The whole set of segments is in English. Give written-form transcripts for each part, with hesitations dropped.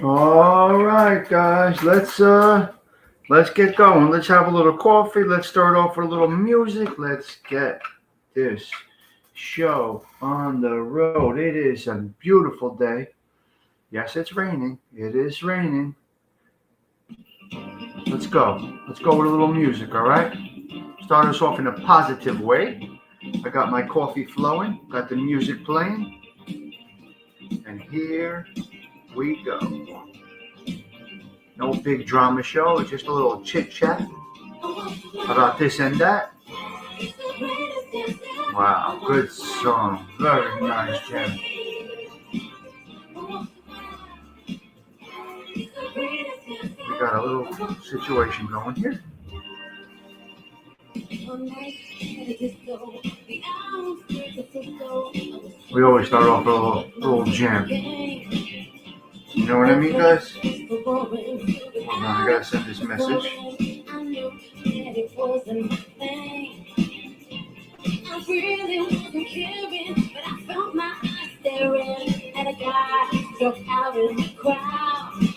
All right, guys, let's get going. Let's have a little coffee. Let's start off with a little music. Let's get this show on the road. It is a beautiful day. Yes, it's raining. It is raining. Let's go. Let's go with a little music, all right? Start us off in a positive way. I got my coffee flowing, got the music playing, and here we go. No big drama show, it's just a little chit chat about this and that. Wow, good song. Very nice, Jim. We got a little situation going here. We always start off with a little jam. You know what I mean, guys? Hold on, I gotta send this message.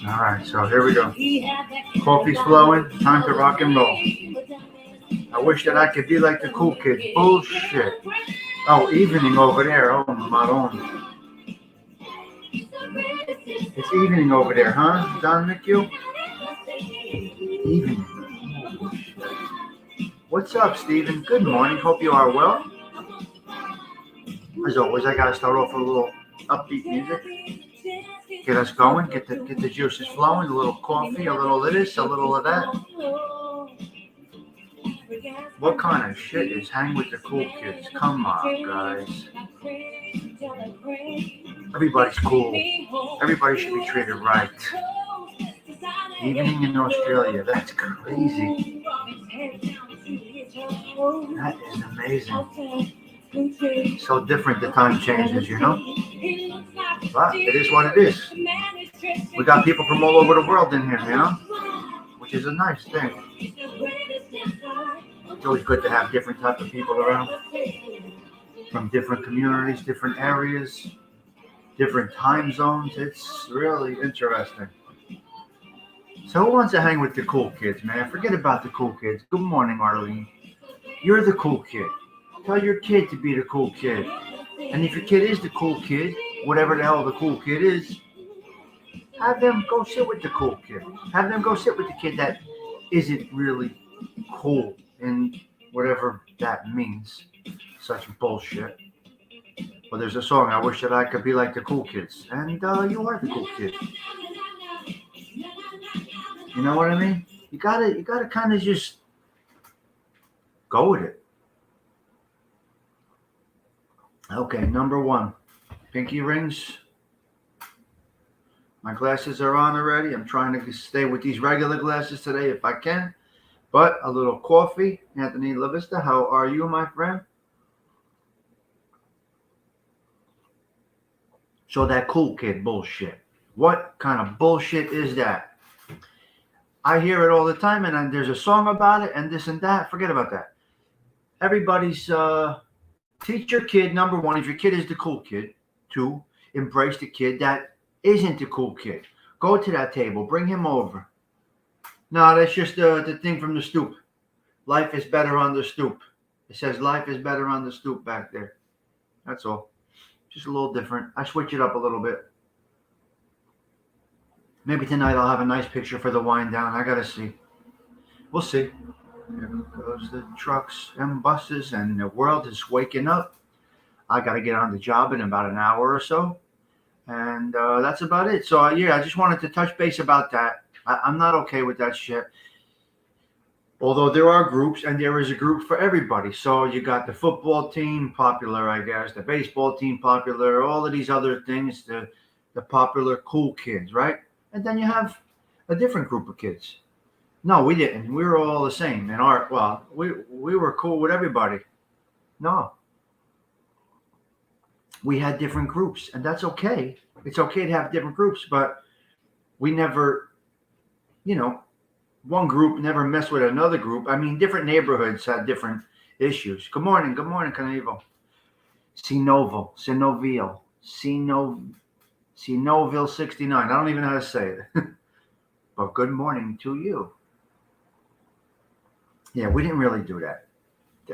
All right, so here we go. Coffee's flowing. Time to rock and roll. I wish that I could be like the cool kids. Bullshit. Oh, evening over there. Oh, Maron. It's evening over there, huh, Don McHugh? Evening. Oh, what's up, Stephen? Good morning. Hope you are well. As always, I gotta start off with a little upbeat music. Get us going. Get the juices flowing. A little coffee. A little of this. A little of that. What kind of shit is hang with the cool kids? Come on, guys. Everybody's cool. Everybody should be treated right. Evening in Australia. That's crazy. That is amazing. So different the time changes, you know? But it is what it is. We got people from all over the world in here, you know? Which is a nice thing. It's always good to have different type of people around. From different communities, different areas, different time zones. It's really interesting. So who wants to hang with the cool kids, man? Forget about the cool kids. Good morning, Arlene. You're the cool kid. Tell your kid to be the cool kid. And if your kid is the cool kid, whatever the hell the cool kid is, have them go sit with the cool kid. Have them go sit with the kid that isn't really cool in whatever that means. Such bullshit. Well, there's a song, I wish that I could be like the cool kids. And you are the cool kid. You know what I mean? You gotta kind of just go with it. Okay, number one. Pinky rings. My glasses are on already. I'm trying to stay with these regular glasses today if I can. But a little coffee. Anthony LaVista, how are you, my friend? So that cool kid bullshit. What kind of bullshit is that? I hear it all the time, and there's a song about it, and this and that. Forget about that. Everybody's teach your kid, number one, if your kid is the cool kid. Two, embrace the kid that isn't the cool kid. Go to that table, bring him over. No, that's just the thing from the stoop. Life is better on the stoop. It says life is better on the stoop back there. That's all. Just a little different. I switch it up a little bit. Maybe tonight I'll have a nice picture for the wind down. I gotta see. We'll see. There goes the trucks and buses, and the world is waking up. I gotta get on the job in about an hour or so, and that's about it. So yeah, I just wanted to touch base about that. I'm not okay with that shit. Although there are groups, and there is a group for everybody. So you got the football team, popular, I guess, the baseball team, popular, all of these other things, the popular cool kids, right? And then you have a different group of kids. No, we didn't. We were all the same. We were cool with everybody. No. We had different groups, and that's okay. It's okay to have different groups, but we never, one group never messed with another group. I mean, different neighborhoods had different issues. Good morning, Canevo. Sinovio, See, Noville 69. I don't even know how to say it. But good morning to you. Yeah, we didn't really do that.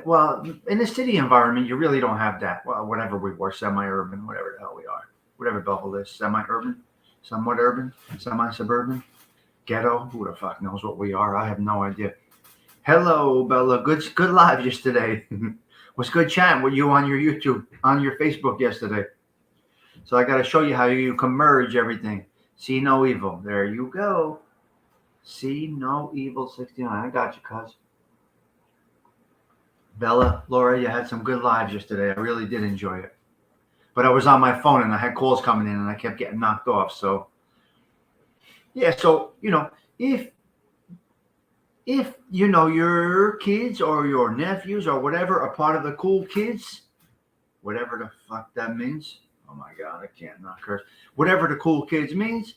Well, in the city environment, you really don't have that. Well, whatever we were, semi-urban, whatever the hell we are. Whatever Belleville is, semi-urban, somewhat urban, semi-suburban, ghetto. Who the fuck knows what we are? I have no idea. Hello, Bella. Good live yesterday. Was good chatting with you on your YouTube, on your Facebook yesterday. So I got to show you how you can merge everything. See no evil. There you go. See no evil 69. I got you, cuz. Bella, Laura, you had some good lives yesterday. I really did enjoy it. But I was on my phone and I had calls coming in and I kept getting knocked off. So, yeah. So, if your kids or your nephews or whatever are part of the cool kids, whatever the fuck that means. Oh my God, I can't not curse. Whatever the cool kids means,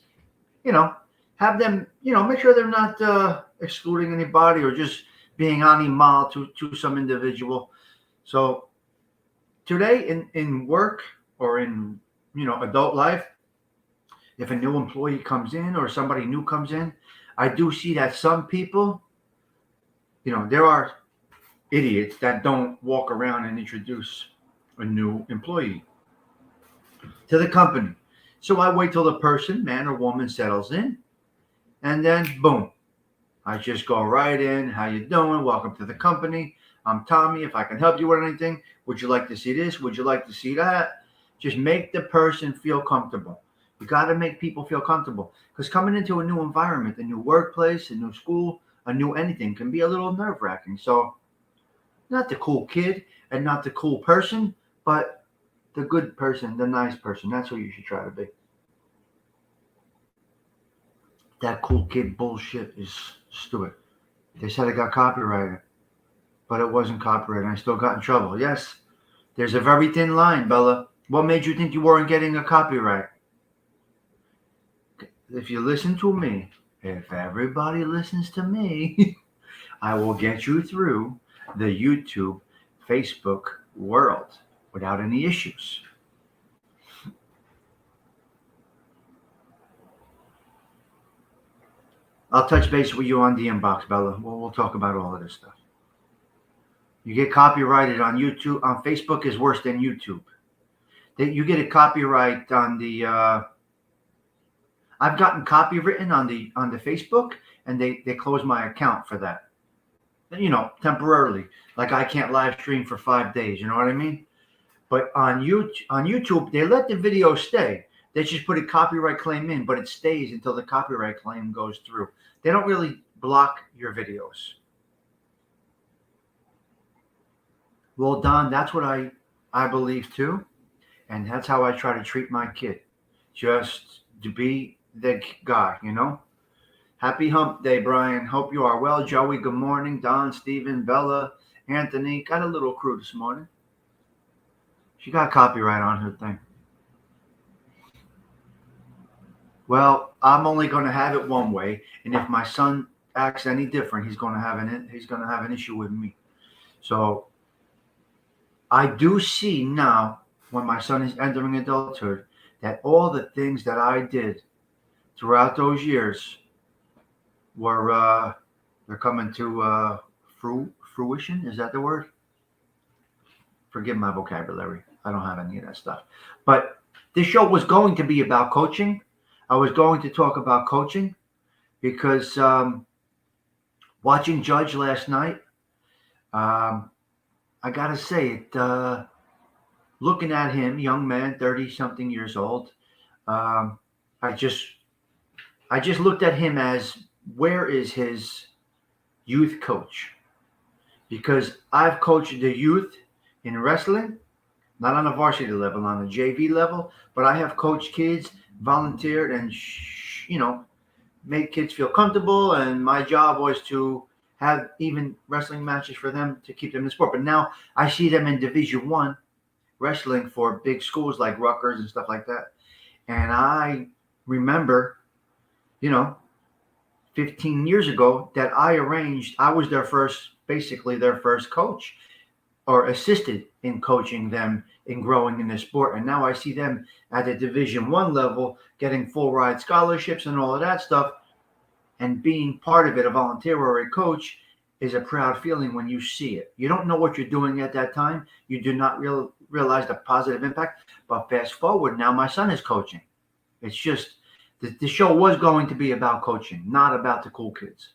have them, make sure they're not excluding anybody or just being animal to some individual. So today in work or in, adult life, if a new employee comes in or somebody new comes in, I do see that some people, there are idiots that don't walk around and introduce a new employee to the company. So I wait till the person, man or woman, settles in, and then boom, I just go right in. How you doing? Welcome to the company. I'm Tommy. If I can help you with anything, would you like to see this? Would you like to see that? Just make the person feel comfortable. You got to make people feel comfortable because coming into a new environment, a new workplace, a new school, a new anything can be a little nerve-wracking. So not the cool kid and not the cool person, but the good person, the nice person. That's what you should try to be. That cool kid bullshit is stupid. They said it got copyrighted, but it wasn't copyrighted. I still got in trouble. Yes, there's a very thin line, Bella. What made you think you weren't getting a copyright? If you listen to me, if everybody listens to me, I will get you through the YouTube, Facebook world without any issues. I'll touch base with you on the inbox, Bella. We'll talk about all of this stuff. You get copyrighted on YouTube. On Facebook is worse than YouTube. You get a copyright on the. I've gotten copywritten on the Facebook, and they close my account for that. Temporarily. Like I can't live stream for 5 days. You know what I mean? But on YouTube, they let the video stay. They just put a copyright claim in, but it stays until the copyright claim goes through. They don't really block your videos. Well, Don, that's what I believe too. And that's how I try to treat my kid. Just to be the guy, Happy hump day, Brian. Hope you are well. Joey, good morning. Don, Stephen, Bella, Anthony. Got a little crew this morning. She got copyright on her thing. Well, I'm only going to have it one way, and if my son acts any different, he's going to have an issue with me. So I do see now, when my son is entering adulthood, that all the things that I did throughout those years were they're coming to fruition. Is that the word? Forgive my vocabulary. I don't have any of that stuff. But this show was going to be about coaching. I was going to talk about coaching because watching Judge last night, I got to say it, looking at him, young man, 30-something years old, I just looked at him as, where is his youth coach? Because I've coached the youth in wrestling, not on a varsity level, on a JV level, but I have coached kids, volunteered, and made kids feel comfortable. And my job was to have even wrestling matches for them to keep them in the sport. But now I see them in Division I wrestling for big schools like Rutgers and stuff like that. And I remember, 15 years ago that I was basically their first coach. or assisted in coaching them in growing in the sport. And now I see them at the Division I level getting full ride scholarships and all of that stuff. And being part of it, a volunteer or a coach, is a proud feeling when you see it. You don't know what you're doing at that time. You do not realize the positive impact. But fast forward, now my son is coaching. It's just, the show was going to be about coaching, not about the cool kids.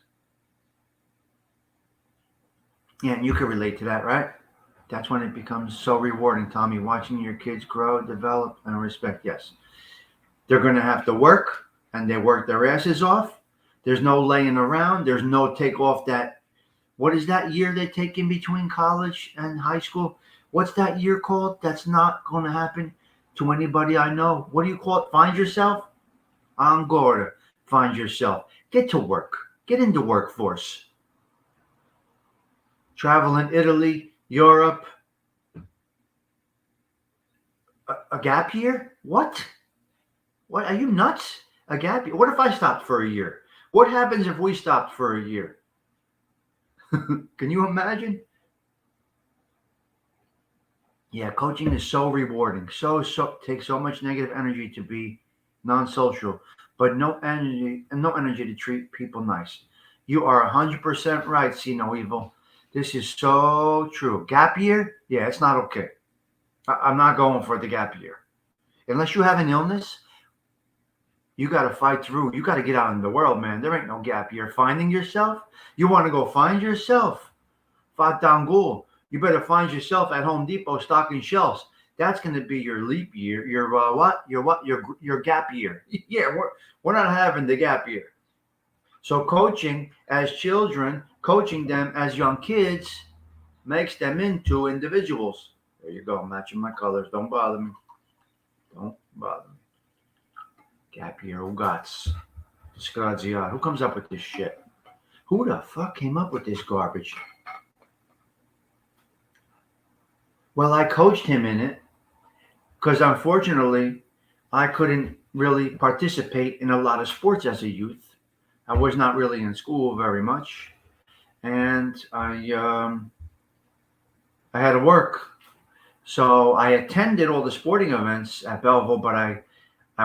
Yeah, and you can relate to that, right? That's when it becomes so rewarding, Tommy, watching your kids grow, develop, and respect. Yes. They're going to have to work, and they work their asses off. There's no laying around. There's no take off that. What is that year they take in between college and high school? What's that year called? That's not going to happen to anybody I know. What do you call it? Find yourself? Angora. Find yourself. Get to work. Get into workforce. Travel in Italy, Europe. A gap year? What? What? Are you nuts? A gap year? What if I stopped for a year? What happens if we stopped for a year? Can you imagine? Yeah, coaching is so rewarding. So takes so much negative energy to be non-social, but no energy to treat people nice. You are 100% right. See no evil. This is so true. Gap year? Yeah, it's not okay. I'm not going for the gap year. Unless you have an illness, you got to fight through. You got to get out in the world, man. There ain't no gap year. Finding yourself? You want to go find yourself? Fatangul. You better find yourself at Home Depot stocking shelves. That's going to be your leap year. Your what? Your gap year. Yeah, we're not having the gap year. So coaching as children, coaching them as young kids, makes them into individuals. There you go, matching my colors. Don't bother me. Don't bother me. Gap year, Ugats. Scrazia. Who comes up with this shit? Who the fuck came up with this garbage? Well, I coached him in it because unfortunately I couldn't really participate in a lot of sports as a youth. I was not really in school very much, and I had to work. So I attended all the sporting events at Belleville, but I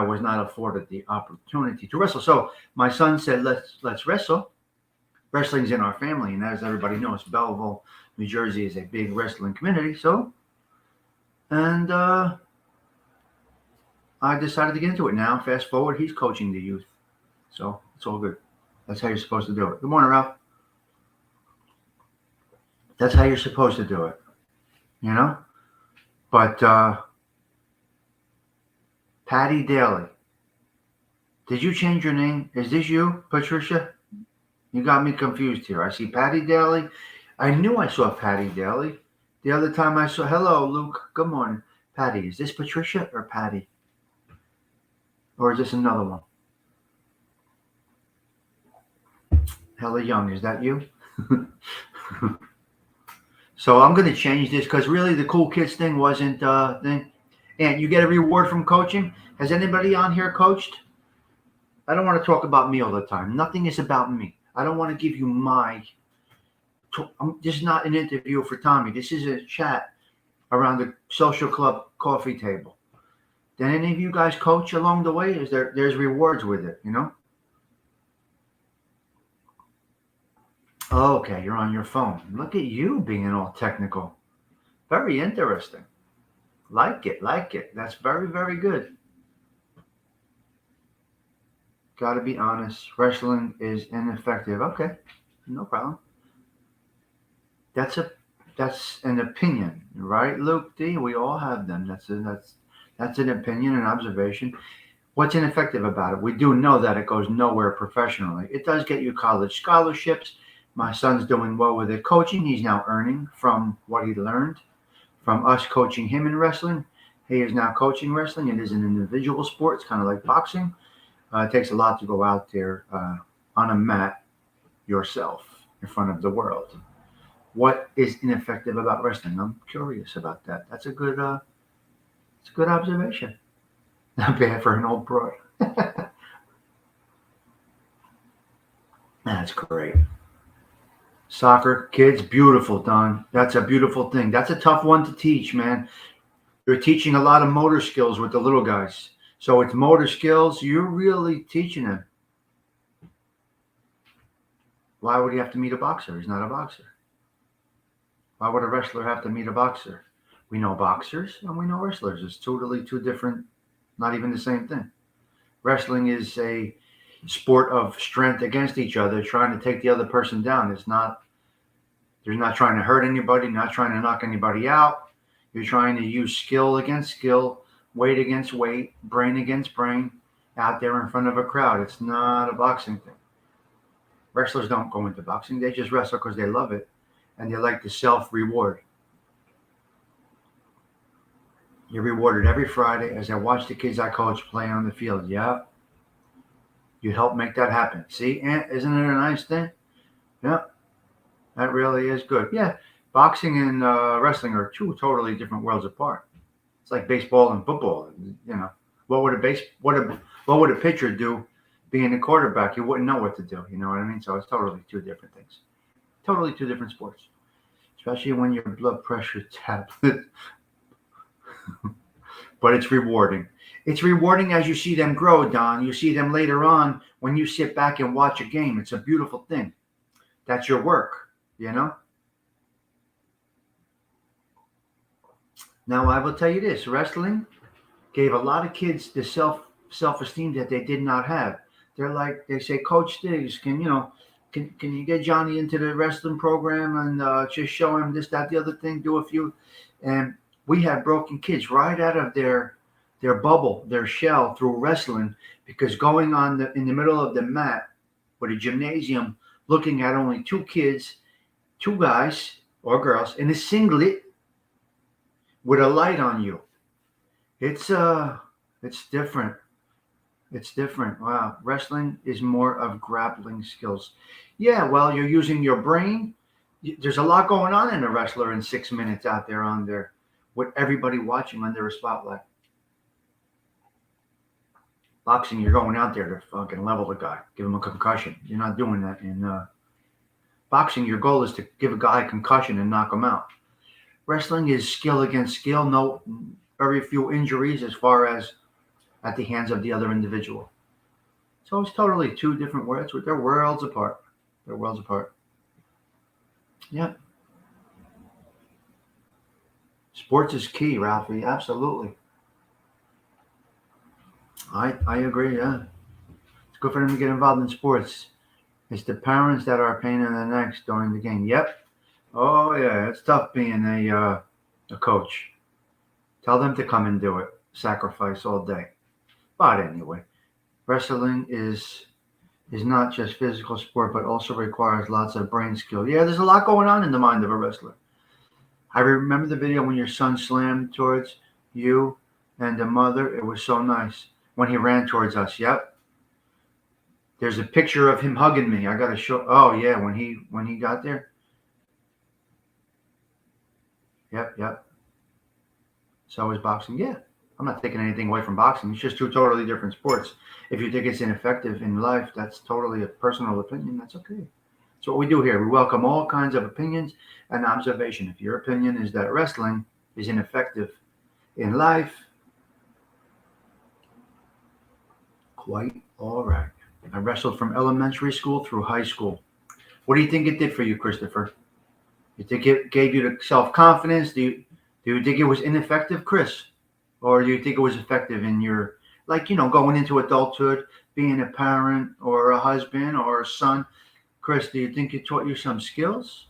was not afforded the opportunity to wrestle. So my son said, let's wrestle. Wrestling's in our family, and as everybody knows, Belleville, New Jersey is a big wrestling community. So, and I decided to get into it now. Fast forward, he's coaching the youth. So it's all good. That's how you're supposed to do it. Good morning, Ralph. That's how you're supposed to do it, you know? But Patty Daly, did you change your name? Is this you, Patricia? You got me confused here. I see Patty Daly. I knew I saw Patty Daly. The other time I saw, hello, Luke. Good morning. Patty, is this Patricia or Patty? Or is this another one? Hella Young, is that you? So I'm going to change this because really the cool kids thing wasn't thing. And you get a reward from coaching. Has anybody on here coached? I don't want to talk about me all the time. Nothing is about me. I don't want to give you this is not an interview for Tommy. This is a chat around the social club coffee table. Did any of you guys coach along the way? There's rewards with it, you know? Okay, you're on your phone. Look at you being all technical. Very interesting. Like it. That's very, very good. Got to be honest. Wrestling is ineffective. Okay, no problem. That's an opinion, right, Luke D? We all have them. That's an opinion, an observation. What's ineffective about it? We do know that it goes nowhere professionally. It does get you college scholarships. My son's doing well with it. Coaching, he's now earning from what he learned from us coaching him in wrestling. He is now coaching wrestling. It is an individual sport. It's kind of like boxing. It takes a lot to go out there on a mat yourself in front of the world. What is ineffective about wrestling? I'm curious about that. That's a good observation. Not bad for an old broad. That's great. Soccer, kids, beautiful, Don. That's a beautiful thing. That's a tough one to teach, man. You're teaching a lot of motor skills with the little guys. So it's motor skills. You're really teaching them. Why would he have to meet a boxer? He's not a boxer. Why would a wrestler have to meet a boxer? We know boxers and we know wrestlers. It's totally two different, not even the same thing. Wrestling is a sport of strength against each other, trying to take the other person down. You're not trying to hurt anybody, not trying to knock anybody out. You're trying to use skill against skill, weight against weight, brain against brain, out there in front of a crowd. It's not a boxing thing. Wrestlers don't go into boxing. They just wrestle because they love it and they like the self-reward. You're rewarded every Friday as I watch the kids I coach play on the field. Yeah, you help make that happen. See, Aunt, isn't it a nice thing? Yeah, that really is good. Yeah, boxing and wrestling are two totally different worlds apart. It's like baseball and football. You know, what would a pitcher do being a quarterback? He wouldn't know what to do. You know what I mean? So it's totally two different things. Totally two different sports. Especially when your blood pressure tablet. But it's rewarding. It's rewarding as you see them grow, Don. You see them later on when you sit back and watch a game. It's a beautiful thing. That's your work, you know? Now, I will tell you this. Wrestling gave a lot of kids the self-esteem that they did not have. They're like, they say, Coach Diggs, can you get Johnny into the wrestling program and just show him this, that, the other thing, do a few. And we had broken kids right out of their bubble, their shell through wrestling because going on in the middle of the mat with a gymnasium, looking at only two kids, two guys or girls in a singlet with a light on you. It's different. It's different. Wow. Wrestling is more of grappling skills. Yeah, well, you're using your brain. There's a lot going on in a wrestler in 6 minutes out there on there with everybody watching under a spotlight. Boxing, you're going out there to fucking level the guy, give him a concussion. You're not doing that in boxing. Your goal is to give a guy a concussion and knock him out. Wrestling is skill against skill. No, very few injuries as far as at the hands of the other individual. So it's totally two different worlds. They're worlds apart. They're worlds apart. Yeah. Sports is key, Ralphie. Absolutely. I agree. Yeah. It's good for them to get involved in sports. It's the parents that are a pain in the necks during the game. Yep. Oh yeah, it's tough being a coach. Tell them to come and do it. Sacrifice all day. But anyway, wrestling is not just physical sport, but also requires lots of brain skill. Yeah, there's a lot going on in the mind of a wrestler. I remember the video when your son slammed towards you and the mother. It was so nice when he ran towards us. Yep. There's a picture of him hugging me. I got to show. Oh yeah, when he got there. Yep. So is boxing. Yeah. I'm not taking anything away from boxing. It's just two totally different sports. If you think it's ineffective in life, that's totally a personal opinion. That's okay. That's what we do here. We welcome all kinds of opinions and observation. If your opinion is that wrestling is ineffective in life, quite all right. I wrestled from elementary school through high school. What do you think it did for you, Christopher? You think it gave you the self-confidence? Do you think it was ineffective, Chris? Or do you think it was effective in your, like, going into adulthood, being a parent or a husband or a son? Chris, do you think it taught you some skills?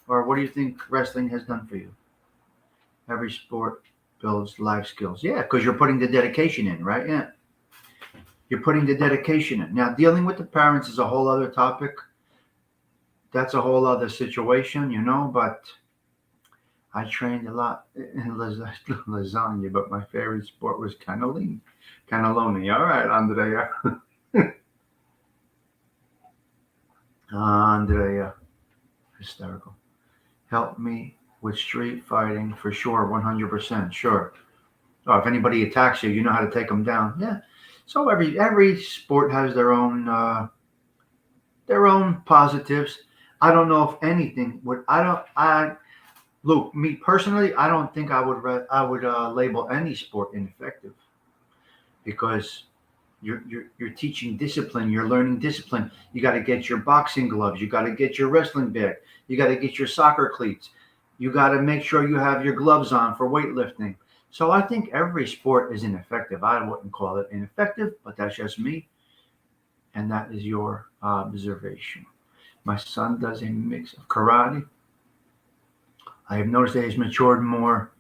Or what do you think wrestling has done for you? Every sport builds life skills. Yeah, because you're putting the dedication in, right? Yeah. You're putting the dedication in. Now, dealing with the parents is a whole other topic. That's a whole other situation, but I trained a lot in lasagna, but my favorite sport was cannelloni. All right, Andrea. Andrea. Hysterical. Help me with street fighting for sure, 100%. Sure. Oh, if anybody attacks you, you know how to take them down. Yeah. So every sport has their own positives. I don't know if anything would. Luke, me personally, I don't think I would label any sport ineffective because you're teaching discipline. You're learning discipline. You got to get your boxing gloves. You got to get your wrestling bag. You got to get your soccer cleats. You got to make sure you have your gloves on for weightlifting. So I think every sport is ineffective. I wouldn't call it ineffective, but that's just me, and that is your observation. My son does a mix of karate. I have noticed that he's matured more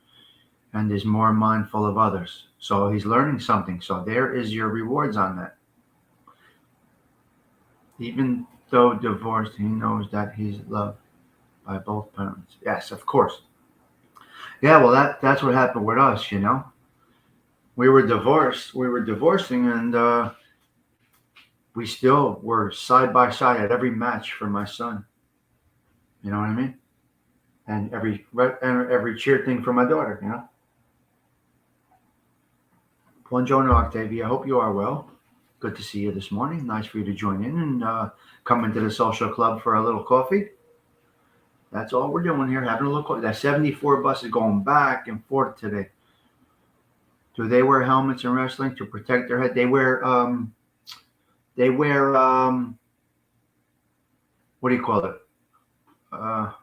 and is more mindful of others. So he's learning something. So there is your rewards on that. Even though divorced, he knows that he's loved by both parents. Yes, of course. Yeah, well, that's what happened with us. We were divorced. We were divorcing, and we still were side by side at every match for my son. You know what I mean? And every cheer thing for my daughter. Buongiorno, Octavia. I hope you are well. Good to see you this morning. Nice for you to join in and come into the social club for a little coffee. That's all we're doing here, having a little coffee. That 74 bus is going back and forth today. Do they wear helmets in wrestling to protect their head? They wear what do you call it? Uh,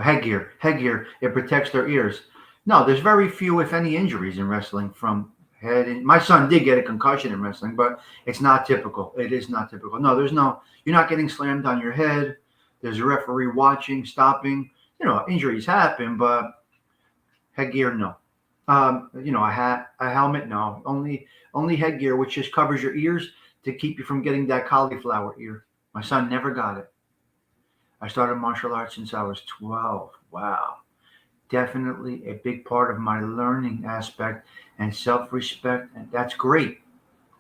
Headgear. Headgear. It protects their ears. No, there's very few, if any, injuries in wrestling from head. My son did get a concussion in wrestling, but it's not typical. It is not typical. No, you're not getting slammed on your head. There's a referee watching, stopping. Injuries happen, but headgear, no. A hat, a helmet, no. Only headgear, which just covers your ears to keep you from getting that cauliflower ear. My son never got it. I started martial arts since I was 12. Wow. Definitely a big part of my learning aspect and self-respect. And that's great.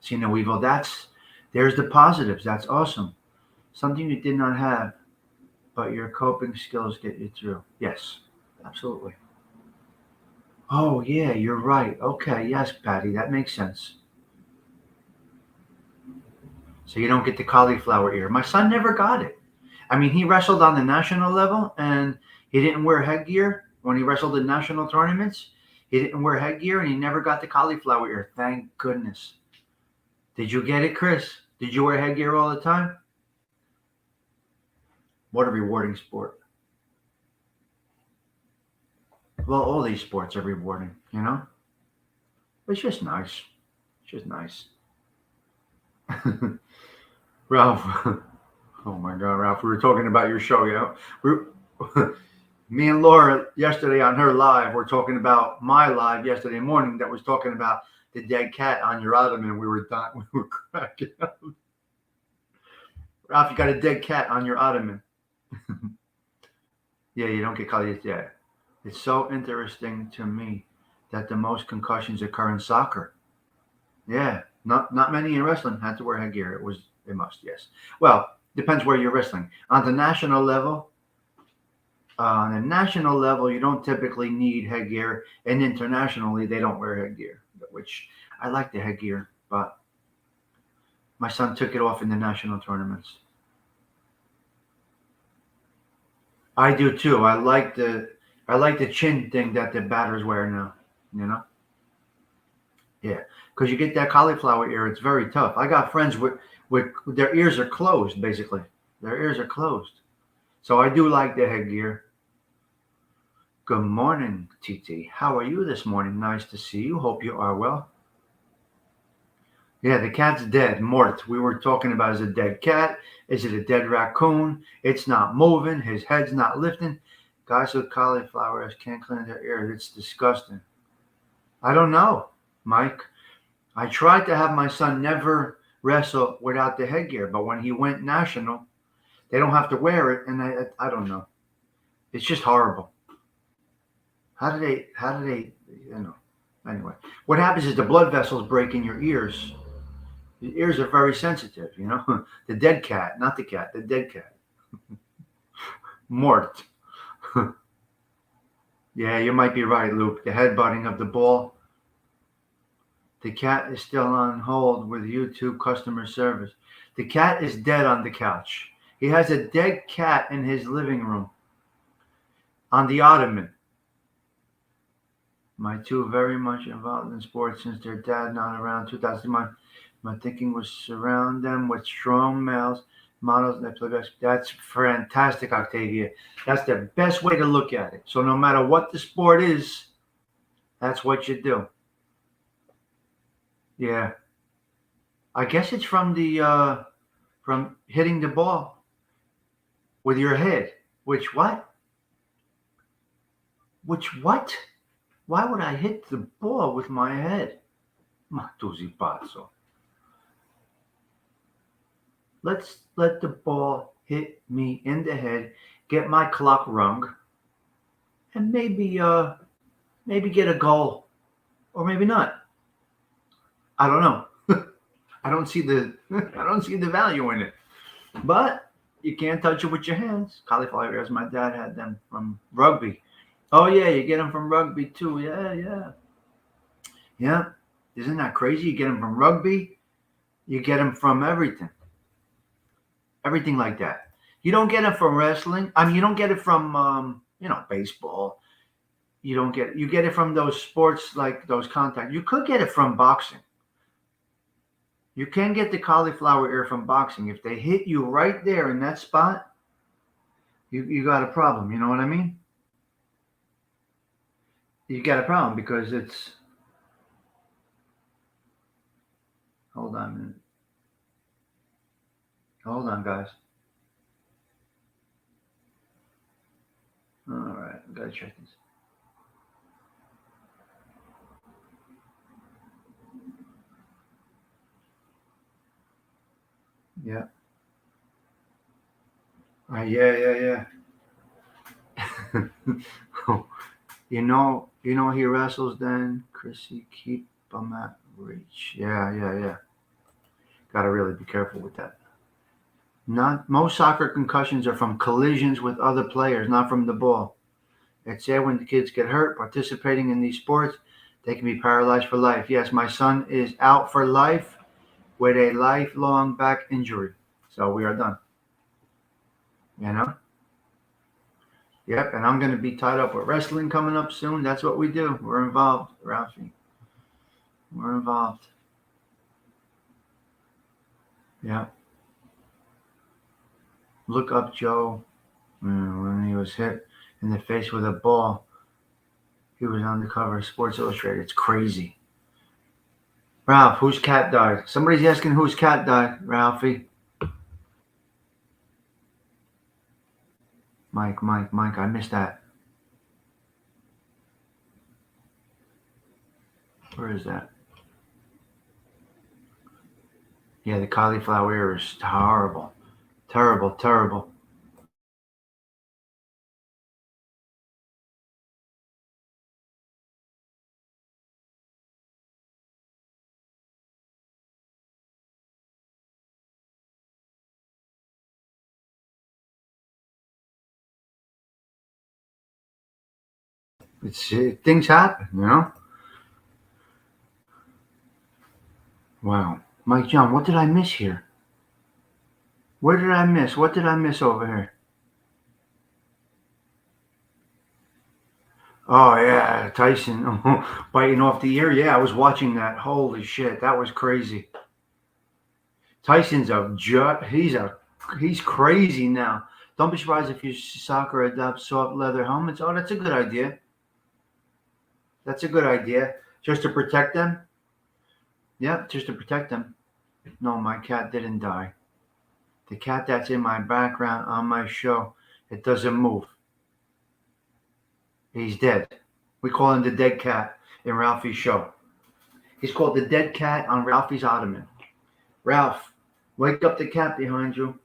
See, no evil. There's the positives. That's awesome. Something you did not have, but your coping skills get you through. Yes, absolutely. Oh, yeah, you're right. Okay, yes, Patty, that makes sense. So you don't get the cauliflower ear. My son never got it. I mean, he wrestled on the national level and he didn't wear headgear when he wrestled in national tournaments. He didn't wear headgear and he never got the cauliflower ear. Thank goodness. Did you get it, Chris? Did you wear headgear all the time? What a rewarding sport. Well, all these sports are rewarding. It's just nice. It's just nice. Ralph, oh my God, Ralph, we were talking about your show, me and Laura yesterday on her live, we're talking about my live yesterday morning that was talking about the dead cat on your ottoman. We were dying, we were cracking up. Ralph, you got a dead cat on your ottoman. Yeah, you don't get caught yet. It's so interesting to me that the most concussions occur in soccer. Yeah, not many in wrestling had to wear headgear. They must, yes. Well, depends where you're wrestling. On the national level, you don't typically need headgear, and internationally, they don't wear headgear. Which I like the headgear, but my son took it off in the national tournaments. I do too. I like the chin thing that the batters wear now. You know. Yeah, because you get that cauliflower ear, it's very tough. I got friends with their ears are closed, basically. Their ears are closed. So I do like the headgear. Good morning, TT. How are you this morning? Nice to see you. Hope you are well. Yeah, the cat's dead. Mort. We were talking about, is it a dead cat? Is it a dead raccoon? It's not moving. His head's not lifting. Guys with cauliflower ears can't clean their ears. It's disgusting. I don't know, Mike. I tried to have my son never wrestle without the headgear, but when he went national, they don't have to wear it, and I don't know. It's just horrible. How do they, anyway. What happens is the blood vessels break in your ears. The ears are very sensitive. The dead cat, not the cat, the dead cat. Mort. Yeah, you might be right, Luke. The headbutting of the ball. The cat is still on hold with YouTube customer service. The cat is dead on the couch. He has a dead cat in his living room on the ottoman. My two very much involved in sports since their dad not around 2001. My thinking was surround them with strong males, models that play best. That's fantastic, Octavia. That's the best way to look at it. So no matter what the sport is, that's what you do. Yeah. I guess it's from hitting the ball with your head. Which what? Which what? Why would I hit the ball with my head? Ma tu sei pazzo. Let's let the ball hit me in the head, get my clock rung, and maybe get a goal. Or maybe not. I don't know. I don't see the I don't see the value in it. But you can't touch it with your hands. Cauliflower ears, my dad had them from rugby. Oh yeah, you get them from rugby too. Yeah, yeah, yeah. Isn't that crazy? You get them from rugby. You get them from everything like that. You don't get it from wrestling. I mean, you don't get it from baseball. You don't get it. You get it from those sports like those contact. You could get it from boxing. You can get the cauliflower ear from boxing. If they hit you right there in that spot, you got a problem. You know what I mean? You got a problem because it's. Hold on a minute. Hold on, guys. All right, gotta check this. Yeah. Yeah, yeah, yeah. He wrestles. Then Chrissy, keep him at reach. Yeah, yeah, yeah. Gotta really be careful with that. Not most soccer concussions are from collisions with other players, not from the ball. It's sad when the kids get hurt participating in these sports. They can be paralyzed for life. Yes, my son is out for life with a lifelong back injury. So we are done. You know? Yep, and I'm going to be tied up with wrestling coming up soon. That's what we do. We're involved, Ralphie. We're involved. Yeah. Look up Joe when he was hit in the face with a ball. He was on the cover of Sports Illustrated. It's crazy. Ralph, whose cat died? Somebody's asking whose cat died, Ralphie. Mike, I missed that. Where is that? Yeah, the cauliflower ear is horrible. Terrible, terrible. Things happen. Wow. Mike John, what did I miss here? Where did I miss? What did I miss over here? Oh yeah, Tyson biting off the ear. Yeah, I was watching that. Holy shit, that was crazy. Tyson's he's crazy now. Don't be surprised if your soccer adopts soft leather helmets. Oh, that's a good idea. That's a good idea. Just to protect them. Yep, just to protect them. No, my cat didn't die. The cat that's in my background on my show, it doesn't move. He's dead. We call him the dead cat in Ralphie's show. He's called the dead cat on Ralphie's ottoman. Ralph, wake up the cat behind you.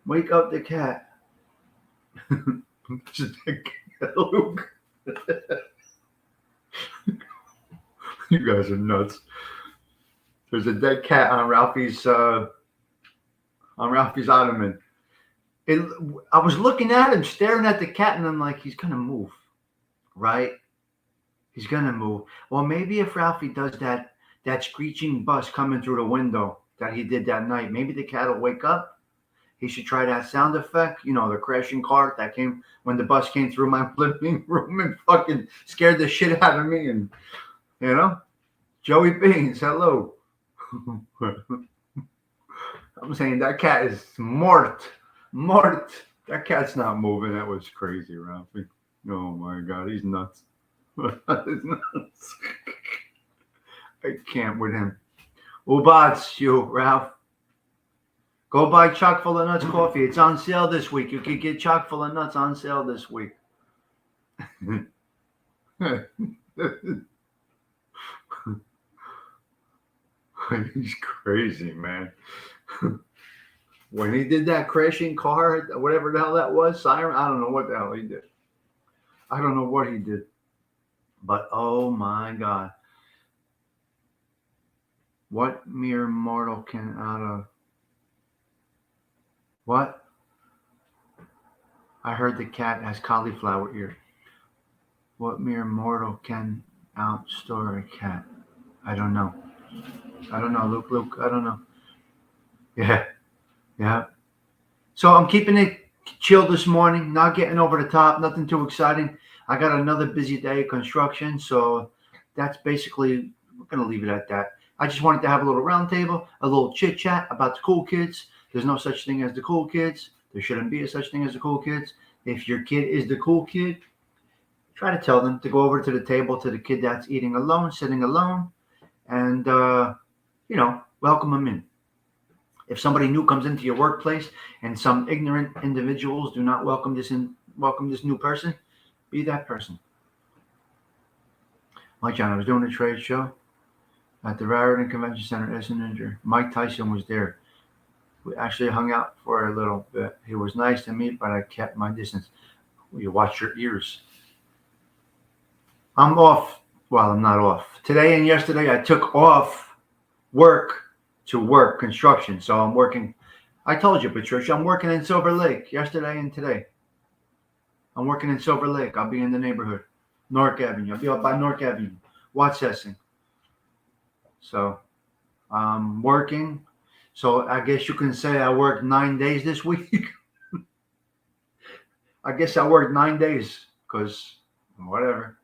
Wake up the cat. It's a dead cat, Luke. You guys are nuts. There's a dead cat on Ralphie's ottoman. It, I was looking at him, staring at the cat, and I'm like, he's gonna move, right? He's gonna move. Well, maybe if Ralphie does that screeching bus coming through the window that he did that night, maybe the cat will wake up He should try that sound effect. You know, the crashing car that came when the bus came through my living room and fucking scared the shit out of me. And, you know, Joey Beans, hello. I'm saying that cat is mort. Mort. That cat's not moving. That was crazy, Ralphie. Oh my God, he's nuts. He's nuts. I can't with him. Ubats, you, Ralph. Go buy chock full of nuts coffee. It's on sale this week. You can get chock full of nuts on sale this week. He's crazy, man. When he did that crashing car, whatever the hell that was, siren, I don't know what the hell he did. I don't know what he did. But oh my God. What mere mortal can out of what? I heard the cat has cauliflower ear. What mere mortal can outstore a cat? I don't know. I don't know, Luke. I don't know. Yeah. So I'm keeping it chill this morning, not getting over the top, nothing too exciting. I got another busy day of construction, so that's basically, we're going to leave it at that. I just wanted to have a little round table, a little chit chat about the cool kids. There's no such thing as the cool kids. There shouldn't be a such thing as the cool kids. If your kid is the cool kid, try to tell them to go over to the table to the kid that's eating alone, sitting alone, and, welcome them in. If somebody new comes into your workplace and some ignorant individuals do not welcome this new person, be that person. Like John, I was doing a trade show at the Raritan Convention Center, Essenger. Mike Tyson was there. We actually hung out for a little bit. He was nice to me, but I kept my distance. You watch your ears. I'm off. Well, I'm not off. Today and yesterday, I took off work to work construction. So I'm working. I told you, Patricia, I'm working in Silver Lake yesterday and today. I'm working in Silver Lake. I'll be in the neighborhood. Nork Avenue. I'll be up by Nork Avenue. Watsessing. So I'm working. So I guess you can say I worked 9 days this week. I guess I worked 9 days because whatever.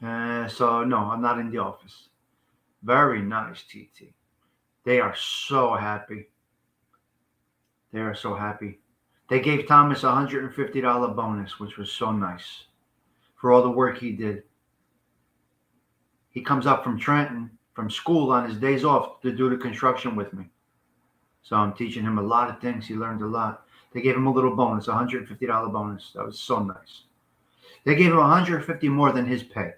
So no, I'm not in the office. Very nice, TT. They are so happy. They are so happy. They gave Thomas a $150 bonus, which was so nice for all the work he did. He comes up from Trenton, from school on his days off to do the construction with me. So I'm teaching him a lot of things. He learned a lot. They gave him a little bonus, a $150 bonus. That was so nice. They gave him $150 more than his pay.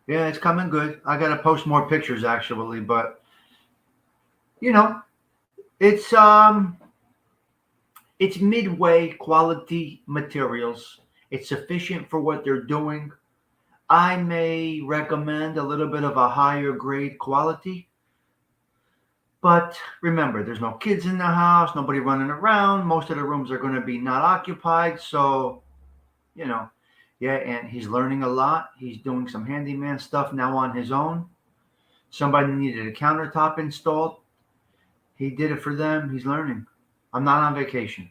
Yeah, it's coming good. I got to post more pictures actually, but it's midway quality materials. It's sufficient for what they're doing. I may recommend a little bit of a higher grade quality, but remember, there's no kids in the house, nobody running around. Most of the rooms are going to be not occupied, so yeah, and he's learning a lot. He's doing some handyman stuff now on his own. Somebody needed a countertop installed. He did it for them. He's learning. I'm not on vacation.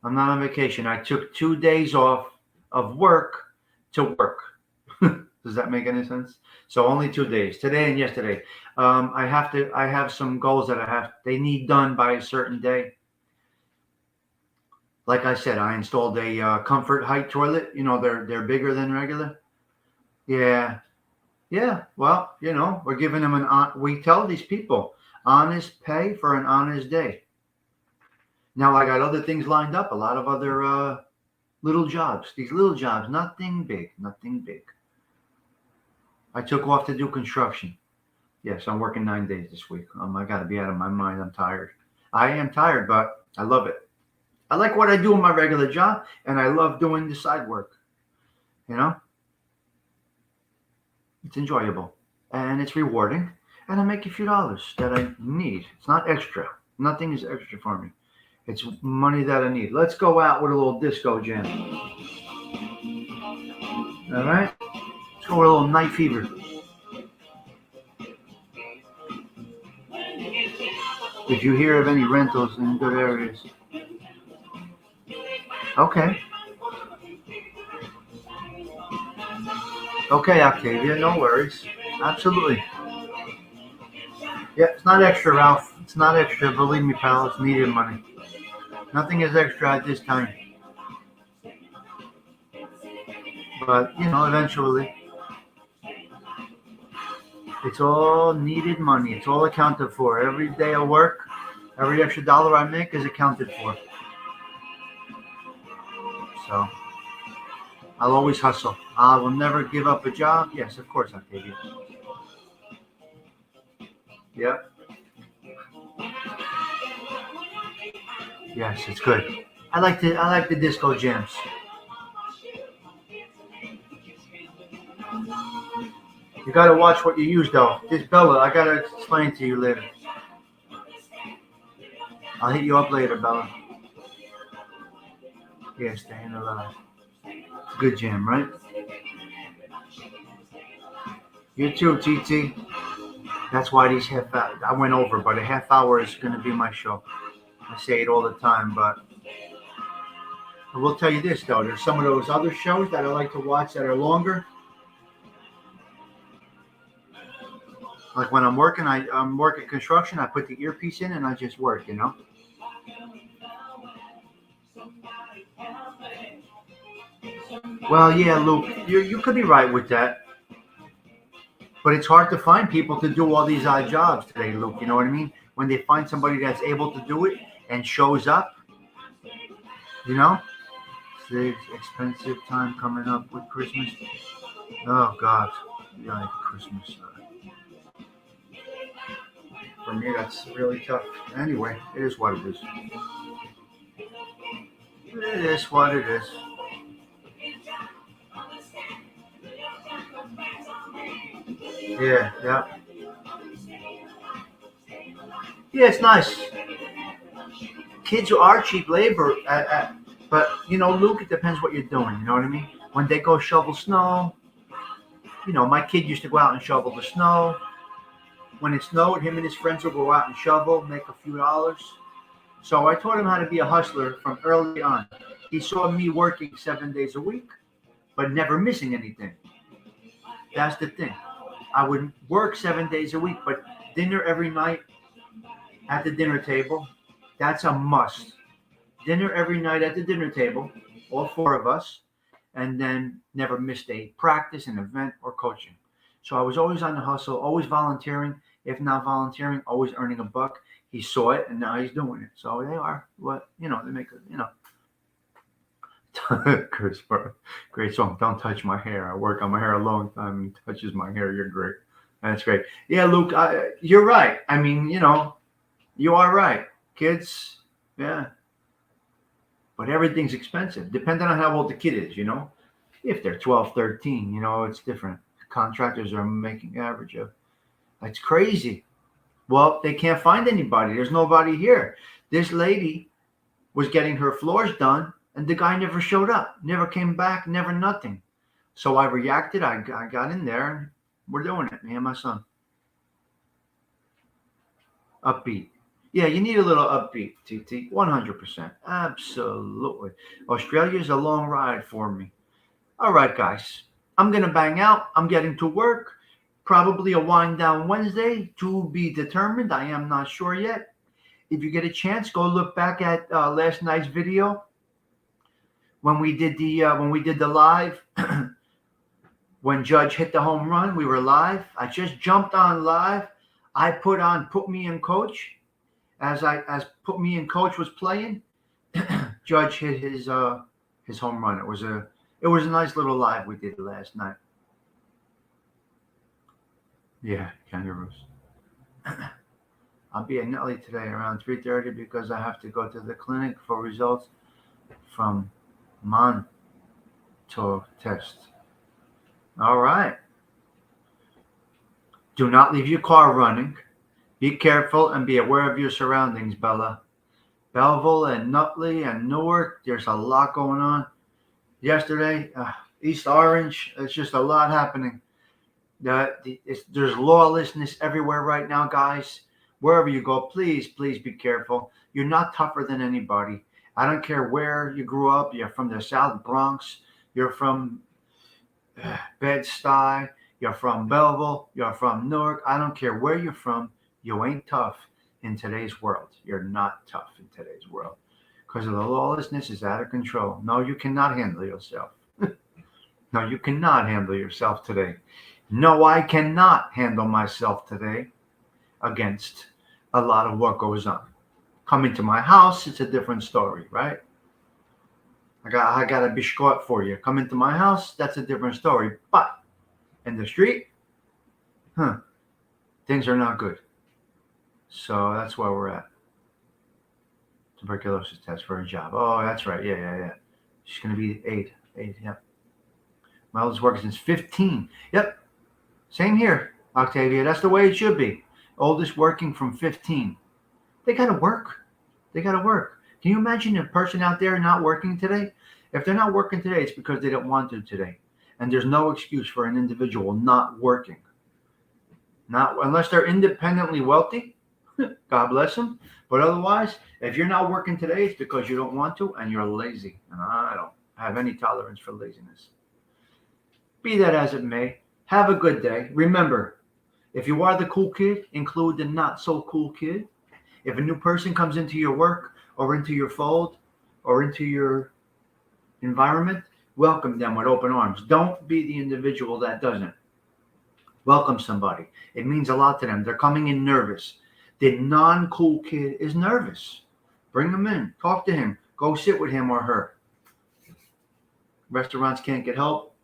I took 2 days off of work to work. Does that make any sense? So only 2 days, today and yesterday. I have some goals that they need done by a certain day. Like I said, I installed a comfort height toilet. They're bigger than regular. Yeah. Well, we're giving them we tell these people honest pay for an honest day. Now I got other things lined up, a lot of other little jobs. These little jobs, nothing big. I took off to do construction. Yes, I'm working 9 days this week. I got to be out of my mind. I'm tired. I am tired, but I love it. I like what I do in my regular job, and I love doing the side work. It's enjoyable, and it's rewarding, and I make a few dollars that I need. It's not extra. Nothing is extra for me. It's money that I need. Let's go out with a little disco jam. All right? Let's go with a little Night Fever. If you hear of any rentals in good areas. Okay. Okay, Octavia, no worries. Absolutely. Yeah, it's not extra, Ralph. It's not extra. Believe me, pal. It's needed money. Nothing is extra at this time. But, eventually, it's all needed money. It's all accounted for. Every day I work, every extra dollar I make is accounted for. So, I'll always hustle. I will never give up a job. Yes, of course, Octavia. Yep. Yes, it's good. I like the disco jams. You gotta watch what you use though. This Bella, I gotta explain to you later. I'll hit you up later, Bella. Yeah, staying alive. It's a good jam, right? You too, TT. That's why these half hours, I went over, but a half hour is gonna be my show. I say it all the time, but I will tell you this though. There's some of those other shows that I like to watch that are longer. Like when I'm working, I'm working construction. I put the earpiece in and I just work. Well, yeah, Luke, you could be right with that, but it's hard to find people to do all these odd jobs today, Luke. You know what I mean? When they find somebody that's able to do it and shows up, you know, it's expensive time coming up with Christmas. Oh God, yeah, Christmas. For me, that's really tough. Anyway, it is what it is. It is what it is. Yeah, yeah, yeah. It's nice. Kids are cheap labor, but Luke, it depends what you're doing. You know what I mean? When they go shovel snow, my kid used to go out and shovel the snow. When it snowed, him and his friends would go out and shovel, make a few dollars. So I taught him how to be a hustler from early on. He saw me working 7 days a week, but never missing anything. That's the thing. I would work 7 days a week, but dinner every night at the dinner table, that's a must. Dinner every night at the dinner table, all four of us, and then never missed a practice, an event, or coaching. So I was always on the hustle, always volunteering. If not volunteering, always earning a buck. He saw it, and now he's doing it. So they are they make Chris, great song. Don't touch my hair. I work on my hair a long time. And touches my hair. You're great. That's great. Yeah, Luke, you're right. I mean, you are right. Kids, yeah. But everything's expensive, depending on how old the kid is. If they're 12, 13, it's different. Contractors are making average of. That's crazy. Well, they can't find anybody. There's nobody here. This lady was getting her floors done, and the guy never showed up, never came back, never nothing. So I reacted. I got in there, and we're doing it, me and my son. Upbeat. Yeah, you need a little upbeat, TT. 100%. Absolutely. Australia's a long ride for me. All right, guys. I'm going to bang out. I'm getting to work. Probably a wind down Wednesday to be determined. I am not sure yet. If you get a chance, go look back at last night's video when we did the live. When Judge hit the home run, we were live. I just jumped on live. I put me and coach as put me and coach was playing. Judge hit his home run. It was a nice little live we did last night. Yeah, kangaroos. I'll be at Nutley today around 3:30 because I have to go to the clinic for results from Montauk test. All right. Do not leave your car running. Be careful and be aware of your surroundings, Bella. Belleville and Nutley and Newark, there's a lot going on. Yesterday, East Orange, it's just a lot happening. There's lawlessness everywhere right now, guys. Wherever you go, please, please be careful. You're not tougher than anybody. I don't care where you grew up. You're from the South Bronx. You're from Bed-Stuy. You're from Belleville. You're from Newark. I don't care where you're from. You ain't tough in today's world. You're not tough in today's world because of the lawlessness is out of control. No, you cannot handle yourself. No, you cannot handle yourself today. No, I cannot handle myself today against a lot of what goes on. Come into my house, it's a different story, right? I got a bishkot for you. Come into my house, that's a different story. But in the street, things are not good. So that's where we're at. Tuberculosis test for a job. Oh, that's right. Yeah. She's going to be eight. Yep. My oldest working since 15. Yep. Same here, Octavia. That's the way it should be. Oldest working from 15. They got to work. Can you imagine a person out there not working today? If they're not working today, it's because they don't want to today. And there's no excuse for an individual not working. Not unless they're independently wealthy. God bless them. But otherwise, if you're not working today, it's because you don't want to and you're lazy. And I don't have any tolerance for laziness. Be that as it may, have a good day. Remember, if you are the cool kid, include the not so cool kid. If a new person comes into your work or into your fold or into your environment, welcome them with open arms. Don't be the individual that doesn't. Welcome somebody. It means a lot to them. They're coming in nervous. The non-cool kid is nervous. Bring him in. Talk to him. Go sit with him or her. Restaurants can't get help.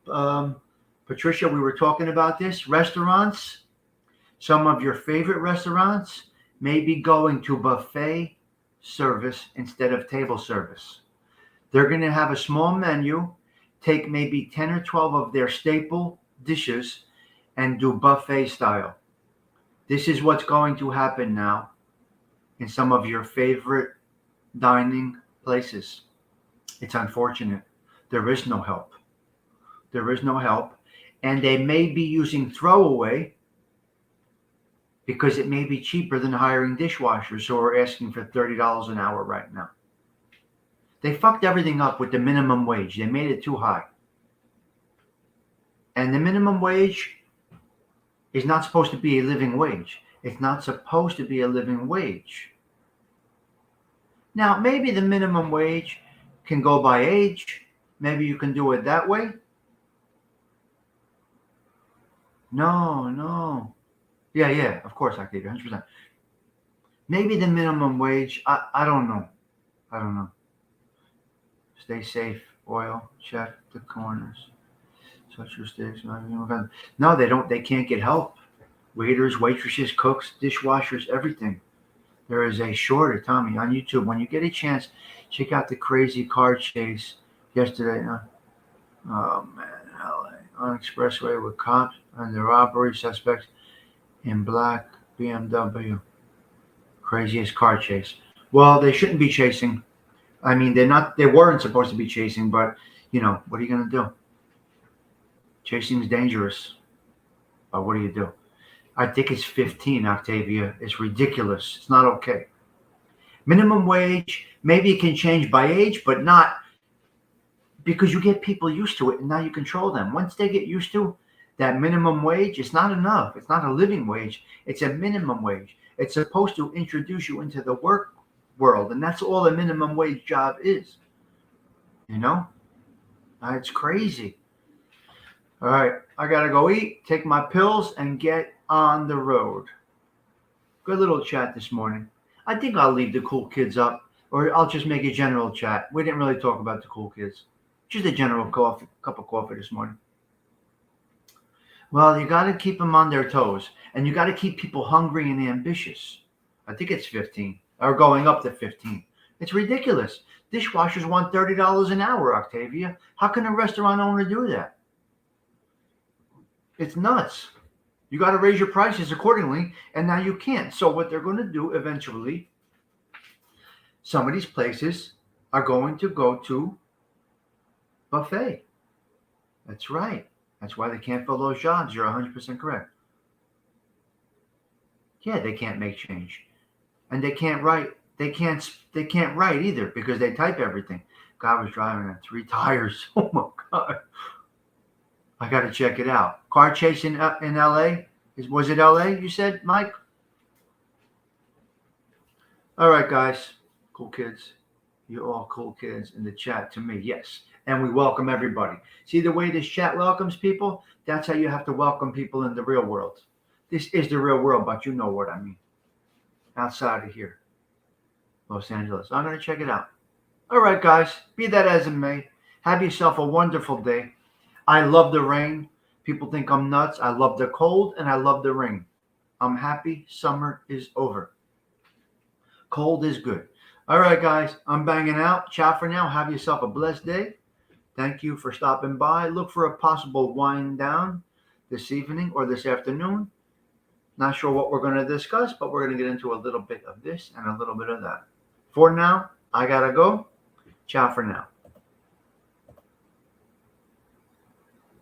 Patricia, we were talking about this. Restaurants, some of your favorite restaurants may be going to buffet service instead of table service. They're going to have a small menu, take maybe 10 or 12 of their staple dishes and do buffet style. This is what's going to happen now in some of your favorite dining places. It's unfortunate. There is no help. And they may be using throwaway because it may be cheaper than hiring dishwashers who are asking for $30 an hour right now. They fucked everything up with the minimum wage. They made it too high. And the minimum wage is not supposed to be a living wage. It's not supposed to be a living wage. Now, maybe the minimum wage can go by age. Maybe you can do it that way. No. Yeah, of course, Octavia, 100%. Maybe the minimum wage, I don't know. Stay safe, oil, check the corners. Such mistakes. No, they don't. They can't get help. Waiters, waitresses, cooks, dishwashers, everything. There is a shortage, Tommy, on YouTube. When you get a chance, check out the crazy car chase yesterday. Oh, man, LA. On expressway with cops and the robbery suspects in black BMW. Craziest car chase. Well, they shouldn't be chasing. I mean, they weren't supposed to be chasing, but, what are you going to do? Chasing is dangerous. But what do you do? I think it's 15, Octavia. It's ridiculous. It's not okay. Minimum wage, maybe it can change by age, but not because you get people used to it and now you control them. Once they get used to that minimum wage, it's not enough. It's not a living wage. It's a minimum wage. It's supposed to introduce you into the work world, and that's all a minimum wage job is. It's crazy. All right, I got to go eat, take my pills, and get on the road. Good little chat this morning. I think I'll leave the cool kids up, or I'll just make a general chat. We didn't really talk about the cool kids. Just a general cup of coffee this morning. Well, you got to keep them on their toes, and you got to keep people hungry and ambitious. I think it's 15, or going up to 15. It's ridiculous. Dishwashers want $30 an hour, Octavia. How can a restaurant owner do that? It's nuts. You got to raise your prices accordingly, and now you can't. So what they're going to do eventually, some of these places are going to go to buffet. That's right. That's why they can't fill those jobs. You're 100% correct. Yeah, they can't make change, and they can't write. They can't write either because they type everything. Guy was driving on 3 tires. Oh my god! I got to check it out. Car chasing in L.A. Was it L.A. You said, Mike? All right, guys, cool kids. You're all cool kids in the chat to me. Yes, and we welcome everybody. See the way this chat welcomes people? That's how you have to welcome people in the real world. This is the real world, but you know what I mean. Outside of here, Los Angeles. I'm gonna check it out. All right, guys. Be that as it may, have yourself a wonderful day. I love the rain. People think I'm nuts. I love the cold and I love the rain. I'm happy summer is over. Cold is good. All right, guys. I'm banging out. Ciao for now. Have yourself a blessed day. Thank you for stopping by. Look for a possible wind down this evening or this afternoon. Not sure what we're going to discuss, but we're going to get into a little bit of this and a little bit of that. For now, I got to go. Ciao for now.